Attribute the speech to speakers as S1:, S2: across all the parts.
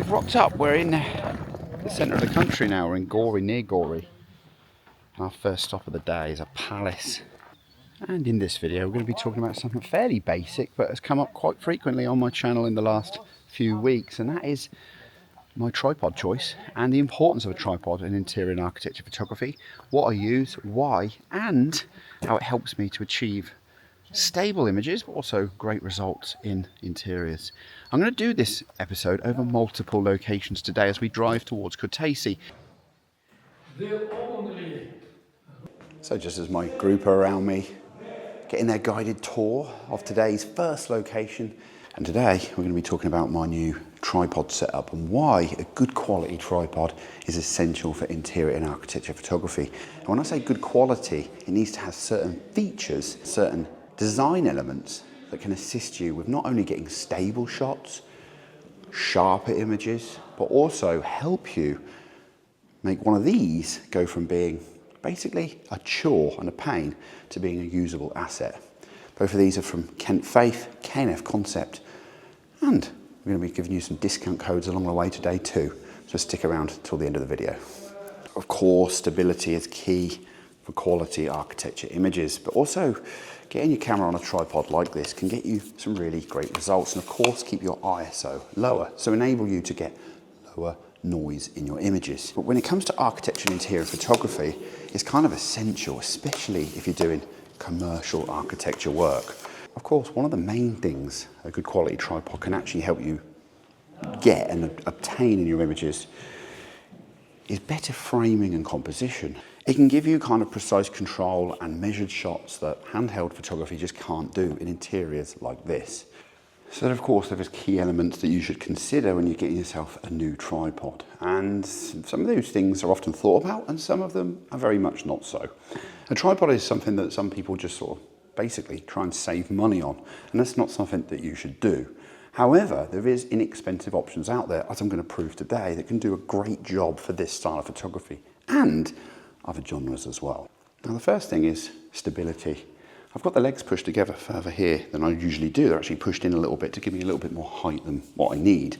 S1: we've rocked up. We're in the centre of the country now. We're in Gorey, near Gorey. Our first stop of the day is a palace. And in this video, we're going to be talking about something fairly basic, but has come up quite frequently on my channel in the last few weeks, and that is my tripod choice and the importance of a tripod in interior and architecture photography, what I use, why, and how it helps me to achieve stable images, but also great results in interiors. I'm going to do this episode over multiple locations today as we drive towards Kentfaith. So just as my group are around me, getting their guided tour of today's first location. And today we're going to be talking about my new tripod setup and why a good quality tripod is essential for interior and architecture photography. And when I say good quality, it needs to have certain features, certain design elements that can assist you with not only getting stable shots, sharper images, but also help you make one of these go from being basically a chore and a pain to being a usable asset. Both of these are from Kentfaith, KNF Concept, and we're going to be giving you some discount codes along the way today too, so stick around till the end of the video. Of course, stability is key for quality architecture images, but also getting your camera on a tripod like this can get you some really great results, and of course keep your ISO lower, so enable you to get lower noise in your images. But when it comes to architecture and interior photography, it's kind of essential, especially if you're doing commercial architecture work. Of course, one of the main things a good quality tripod can actually help you get and obtain in your images is better framing and composition. It can give you kind of precise control and measured shots that handheld photography just can't do in interiors like this. So of course there is key elements that you should consider when you're getting yourself a new tripod, and some of those things are often thought about and some of them are very much not so. A tripod is something that some people just sort of basically try and save money on, and that's not something that you should do. However, there is inexpensive options out there, as I'm going to prove today, that can do a great job for this style of photography and other genres as well. Now the first thing is stability. I've got the legs pushed together further here than I usually do. They're actually pushed in a little bit to give me a little bit more height than what I need,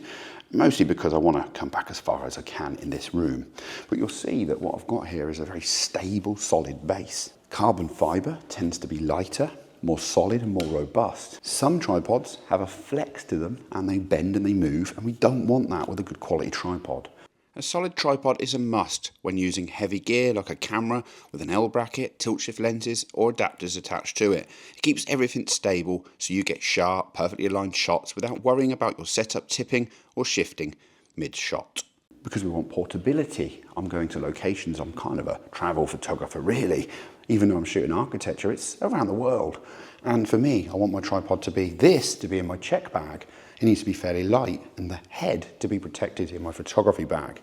S1: mostly because I want to come back as far as I can in this room. But you'll see that what I've got here is a very stable, solid base. Carbon fibre tends to be lighter, more solid and more robust. Some tripods have a flex to them and they bend and they move, and we don't want that with a good quality tripod. A solid tripod is a must when using heavy gear like a camera with an L bracket, tilt shift lenses or adapters attached to it. It keeps everything stable so you get sharp, perfectly aligned shots without worrying about your setup tipping or shifting mid-shot. Because we want portability, I'm going to locations, I'm kind of a travel photographer really. Even though I'm shooting architecture, it's around the world. And for me, I want my tripod to be in my check bag. It needs to be fairly light, and the head to be protected in my photography bag.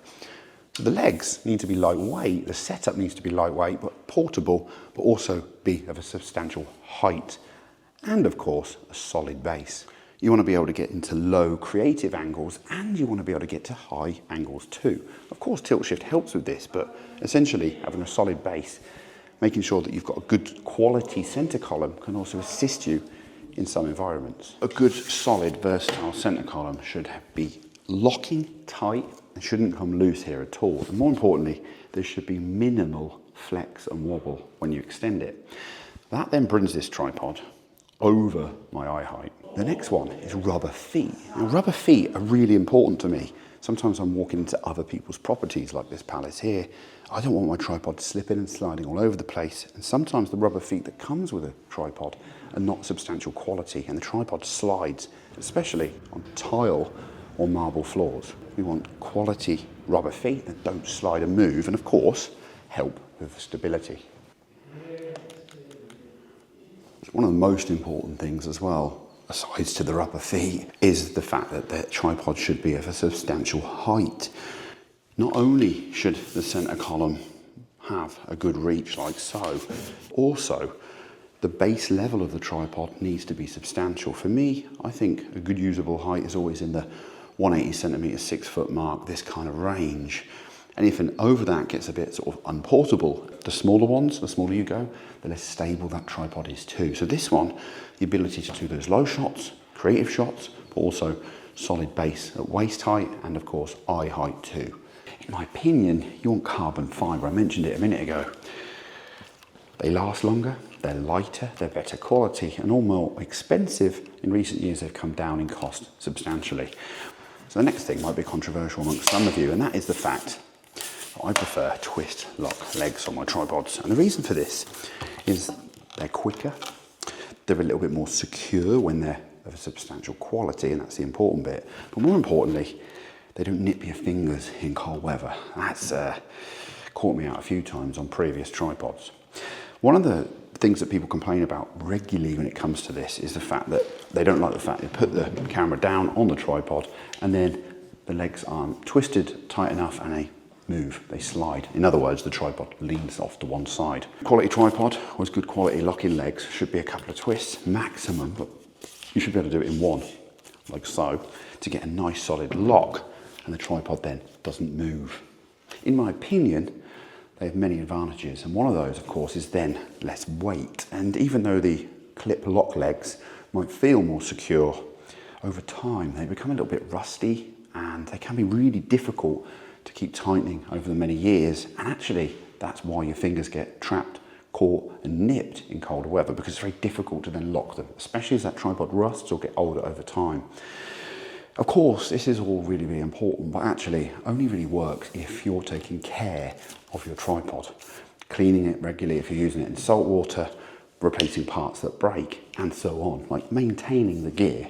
S1: The legs need to be lightweight, the setup needs to be lightweight but portable, but also be of a substantial height. And of course, a solid base. You want to be able to get into low creative angles, and you want to be able to get to high angles too. Of course, tilt shift helps with this, but essentially having a solid base, making sure that you've got a good quality center column can also assist you in some environments. A good, solid, versatile center column should be locking tight and shouldn't come loose here at all. And more importantly, there should be minimal flex and wobble when you extend it. That then brings this tripod over my eye height. The next one is rubber feet. Now, rubber feet are really important to me. Sometimes I'm walking into other people's properties like this palace here. I don't want my tripod slipping and sliding all over the place. And sometimes the rubber feet that comes with a tripod are not substantial quality, and the tripod slides, especially on tile or marble floors. We want quality rubber feet that don't slide and move, and of course, help with stability. One of the most important things as well, aside to the rubber feet, is the fact that the tripod should be of a substantial height. Not only should the center column have a good reach like so, also the base level of the tripod needs to be substantial. For me, I think a good usable height is always in the 180 centimeters, 6 foot mark, this kind of range. Anything over that gets a bit sort of unportable. The smaller ones, the smaller you go, the less stable that tripod is too. So this one, the ability to do those low shots, creative shots, but also solid base at waist height and of course eye height too. In my opinion, you want carbon fibre. I mentioned it a minute ago. They last longer, they're lighter, they're better quality, and all more expensive. In recent years, they've come down in cost substantially. So the next thing might be controversial amongst some of you, and that is the fact that I prefer twist lock legs on my tripods. And the reason for this is they're quicker, they're a little bit more secure when they're of a substantial quality, and that's the important bit. But more importantly, they don't nip your fingers in cold weather. That's caught me out a few times on previous tripods. One of the things that people complain about regularly when it comes to this is the fact that they don't like the fact they put the camera down on the tripod and then the legs aren't twisted tight enough and they move, they slide. In other words, the tripod leans off to one side. Quality tripod with good quality locking legs should be a couple of twists maximum, but you should be able to do it in one, like so, to get a nice solid lock and the tripod then doesn't move. In my opinion, they have many advantages, and one of those, of course, is then less weight. And even though the clip lock legs might feel more secure, over time they become a little bit rusty and they can be really difficult to keep tightening over the many years. And actually, that's why your fingers get trapped, caught and nipped in colder weather, because it's very difficult to then lock them, especially as that tripod rusts or get older over time. Of course, this is all really, really important, but actually only really works if you're taking care of your tripod, cleaning it regularly if you're using it in salt water, replacing parts that break, and so on, like maintaining the gear.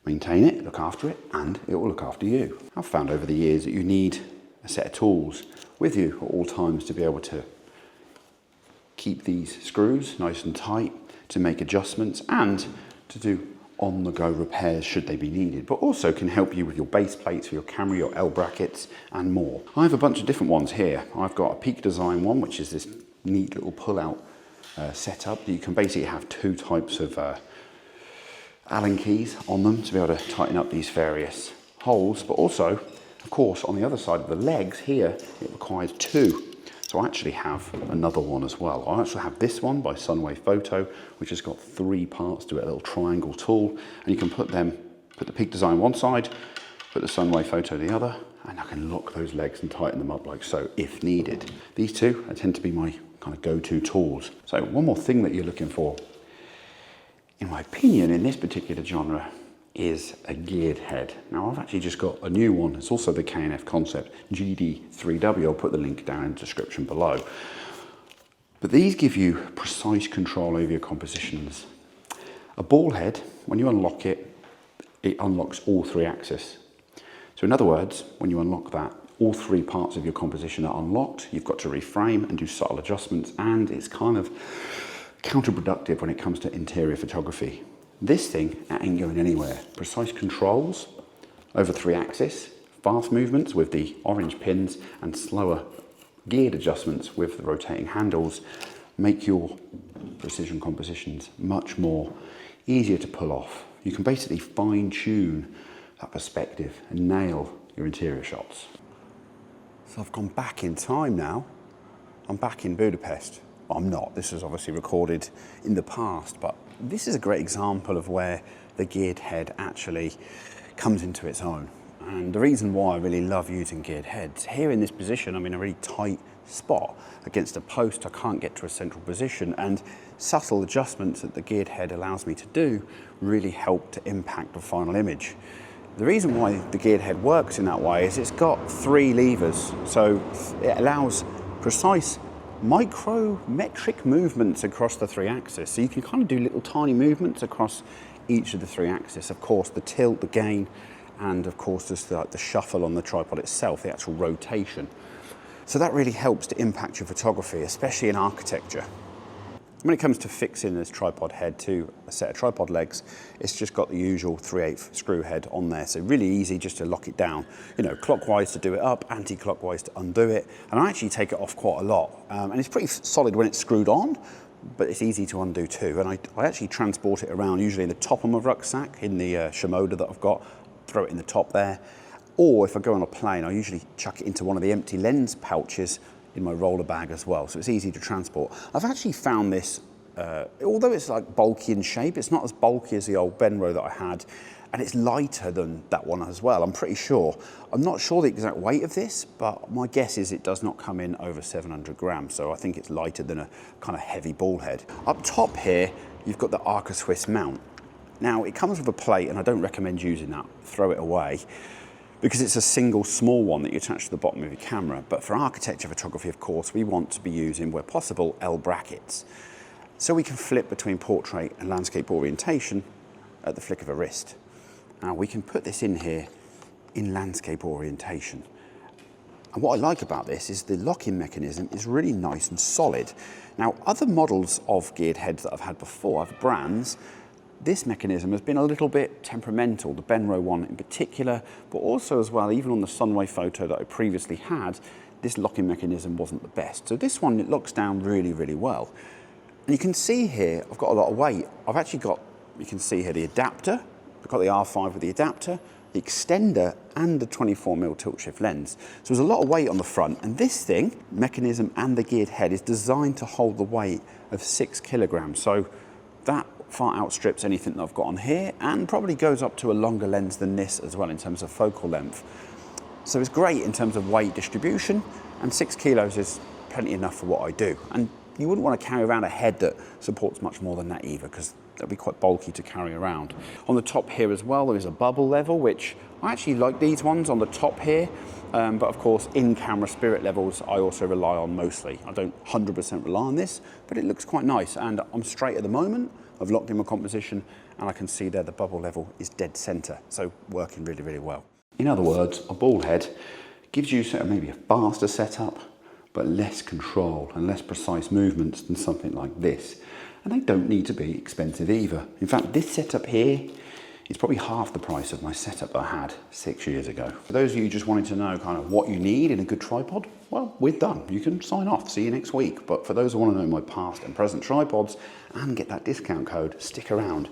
S1: Maintain it, look after it, and it will look after you. I've found over the years that you need a set of tools with you at all times to be able to keep these screws nice and tight, to make adjustments, and to do on-the-go repairs should they be needed, but also can help you with your base plates for your camera, your L brackets and more. I have a bunch of different ones here. I've got a Peak Design one, which is this neat little pull-out setup. You can basically have two types of Allen keys on them to be able to tighten up these various holes, but also, of course, on the other side of the legs here, it requires two. So I actually have another one as well. I actually have this one by Sunway Photo, which has got three parts to it, a little triangle tool, and you can put the Peak Design one side, put the Sunway Photo the other, and I can lock those legs and tighten them up like so if needed. These two tend to be my kind of go-to tools. So one more thing that you're looking for, in my opinion, in this particular genre, is a geared head. Now I've actually just got a new one. It's also the K&F Concept GD3W. I'll put the link down in the description below. But these give you precise control over your compositions. A ball head, when you unlock it, it unlocks all three axes. So in other words, when you unlock that, all three parts of your composition are unlocked. You've got to reframe and do subtle adjustments, and it's kind of counterproductive when it comes to interior photography. This thing ain't going anywhere. Precise controls over three axes, fast movements with the orange pins, and slower geared adjustments with the rotating handles make your precision compositions much more easier to pull off. You can basically fine tune that perspective and nail your interior shots. So I've gone back in time now. I'm back in Budapest. Well, I'm not. This was obviously recorded in the past, but this is a great example of where the geared head actually comes into its own. And the reason why I really love using geared heads, here in this position, I'm in a really tight spot against a post. I can't get to a central position, and subtle adjustments that the geared head allows me to do really help to impact the final image. The reason why the geared head works in that way is it's got three levers, so it allows precise micrometric movements across the three axes. So you can kind of do little tiny movements across each of the three axes. Of course, the tilt, the gain, and of course just the shuffle on the tripod itself, the actual rotation. So that really helps to impact your photography, especially in architecture. When it comes to fixing this tripod head to a set of tripod legs, it's just got the usual 3/8 screw head on there. So really easy just to lock it down. You know, clockwise to do it up, anti-clockwise to undo it. And I actually take it off quite a lot. And it's pretty solid when it's screwed on, but it's easy to undo too. And I actually transport it around, usually in the top of my rucksack, in the Shimoda that I've got, throw it in the top there. Or if I go on a plane, I usually chuck it into one of the empty lens pouches in my roller bag as well, so it's easy to transport. I've actually found this, although it's like bulky in shape, it's not as bulky as the old Benro that I had, and it's lighter than that one as well, I'm pretty sure. I'm not sure the exact weight of this, but my guess is it does not come in over 700 grams, so I think it's lighter than a kind of heavy ball head. Up top here, you've got the Arca Swiss mount. Now, it comes with a plate, and I don't recommend using that. Throw it away, because it's a single small one that you attach to the bottom of your camera. But for architecture photography, of course, we want to be using, where possible, L brackets. So we can flip between portrait and landscape orientation at the flick of a wrist. Now, we can put this in here in landscape orientation. And what I like about this is the lock-in mechanism is really nice and solid. Now, other models of geared heads that I've had before, other brands, this mechanism has been a little bit temperamental, the Benro one in particular, but also as well, even on the Sunway photo that I previously had, this locking mechanism wasn't the best. So this one, it locks down really, really well. And you can see here, I've got a lot of weight. I've actually got, you can see here the adapter, I've got the R5 with the adapter, the extender, and the 24mm tilt shift lens. So there's a lot of weight on the front, and this thing, mechanism and the geared head, is designed to hold the weight of 6 kilograms. So that far outstrips anything that I've got on here, and probably goes up to a longer lens than this as well in terms of focal length. So it's great in terms of weight distribution, and 6 kilos is plenty enough for what I do. And you wouldn't want to carry around a head that supports much more than that either, because that'd be quite bulky to carry around. On the top here as well, there is a bubble level, which I actually like these ones on the top here. But of course, in-camera spirit levels, I also rely on mostly. I don't 100% rely on this, but it looks quite nice. And I'm straight at the moment. I've locked in my composition, and I can see there the bubble level is dead center. So working really, really well. In other words, a ball head gives you sort of maybe a faster setup, but less control and less precise movements than something like this. And they don't need to be expensive either. In fact, this setup here is probably half the price of my setup I had 6 years ago. For those of you just wanting to know kind of what you need in a good tripod, well, we're done. You can sign off, see you next week. But for those who want to know my past and present tripods and get that discount code, stick around.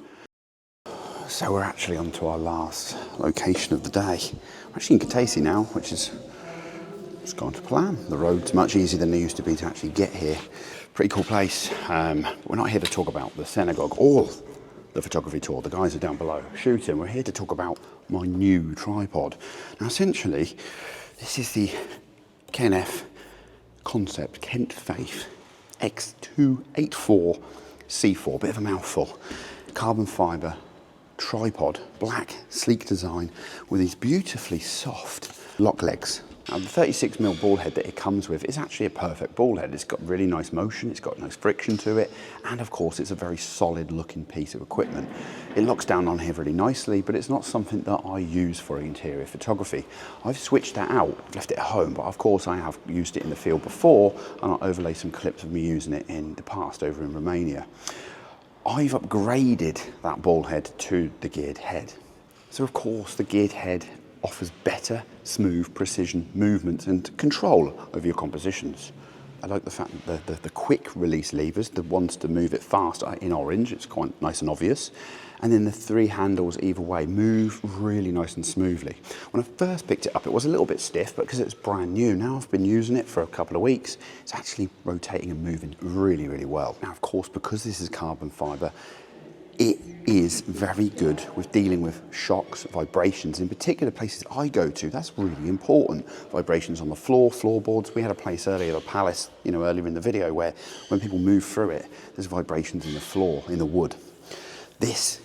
S1: So we're actually on to our last location of the day. We're actually in Kentfaith now, which is just gone to plan. The road's much easier than it used to be to actually get here. Pretty cool place. We're not here to talk about the synagogue or the photography tour. The guys are down below shooting. We're here to talk about my new tripod. Now, essentially, this is the Kentfaith concept, Kentfaith X284 C4, bit of a mouthful. Carbon fibre tripod, black, sleek design with these beautifully soft lock legs. Now, the 36mm ball head that it comes with is actually a perfect ball head. It's got really nice motion, it's got nice friction to it, and of course it's a very solid looking piece of equipment. It locks down on here really nicely, but it's not something that I use for interior photography. I've switched that out, left it at home, but of course I have used it in the field before, and I'll overlay some clips of me using it in the past over in Romania. I've upgraded that ball head to the geared head. So of course the geared head offers better, smooth, precision movement and control over your compositions. I like the fact that the quick release levers, the ones to move it fast, are in orange. It's quite nice and obvious. And then the 3 handles either way move really nice and smoothly. When I first picked it up, it was a little bit stiff, but because it's brand new, now I've been using it for a couple of weeks, it's actually rotating and moving really, really well. Now, of course, because this is carbon fibre, it is very good with dealing with shocks, vibrations. In particular places I go to, that's really important. Vibrations on the floor, floorboards. We had a place earlier, the palace, earlier in the video, where when people move through it, there's vibrations in the floor, in the wood. This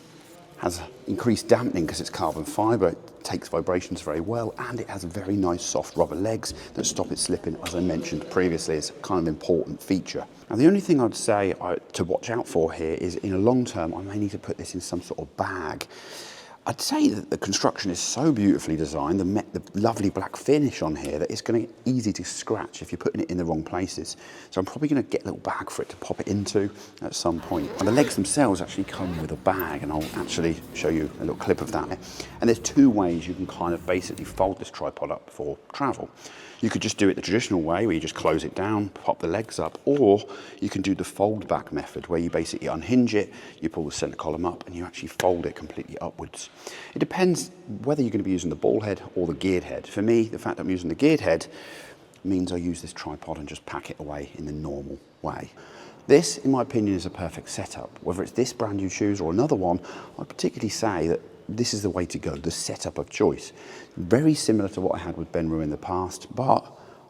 S1: has increased dampening because it's carbon fibre. It takes vibrations very well, and it has very nice soft rubber legs that stop it slipping, as I mentioned previously. It's a kind of important feature. Now, the only thing I'd say to watch out for here is, in a long term, I may need to put this in some sort of bag. I'd say that the construction is so beautifully designed, the lovely black finish on here, that it's going to get easy to scratch if you're putting it in the wrong places. So I'm probably going to get a little bag for it to pop it into at some point. And the legs themselves actually come with a bag, and I'll actually show you a little clip of that. And there's 2 ways you can kind of basically fold this tripod up for travel. You could just do it the traditional way, where you just close it down, pop the legs up, or you can do the fold back method, where you basically unhinge it, you pull the center column up, and you actually fold it completely upwards. It depends whether you're going to be using the ball head or the geared head. For me, the fact that I'm using the geared head means I use this tripod and just pack it away in the normal way. This, in my opinion, is a perfect setup. Whether it's this brand you choose or another one, I'd particularly say that this is the way to go, the setup of choice. Very similar to what I had with Benro in the past, but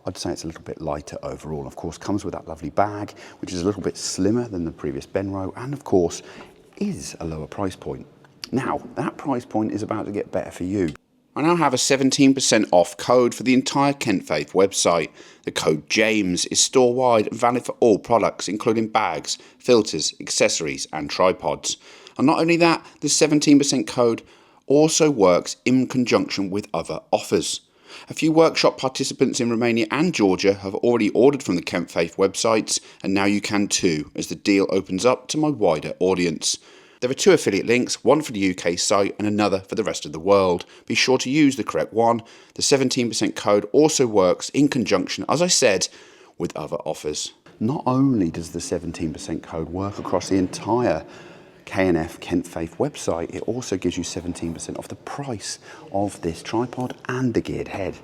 S1: I'd say it's a little bit lighter overall. Of course, comes with that lovely bag, which is a little bit slimmer than the previous Benro, and of course, is a lower price point. Now, that price point is about to get better for you. I now have a 17% off code for the entire Kentfaith website. The code JAMES is store-wide and valid for all products, including bags, filters, accessories and tripods. And not only that, the 17% code also works in conjunction with other offers. A few workshop participants in Romania and Georgia have already ordered from the Kentfaith websites, and now you can too, as the deal opens up to my wider audience. There are 2 affiliate links, one for the UK site and another for the rest of the world. Be sure to use the correct one. The 17% code also works in conjunction, as I said, with other offers. Not only does the 17% code work across the entire KNF Kentfaith website, it also gives you 17% off the price of this tripod and the geared head.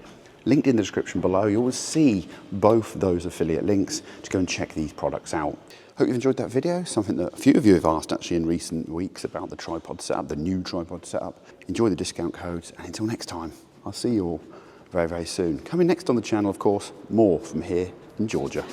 S1: Linked in the description below, you will see both those affiliate links to go and check these products out. Hope you've enjoyed that video, something that a few of you have asked actually in recent weeks about the tripod setup, the new tripod setup. Enjoy the discount codes, and until next time, I'll see you all very, very soon. Coming next on the channel, of course, more from here in Georgia.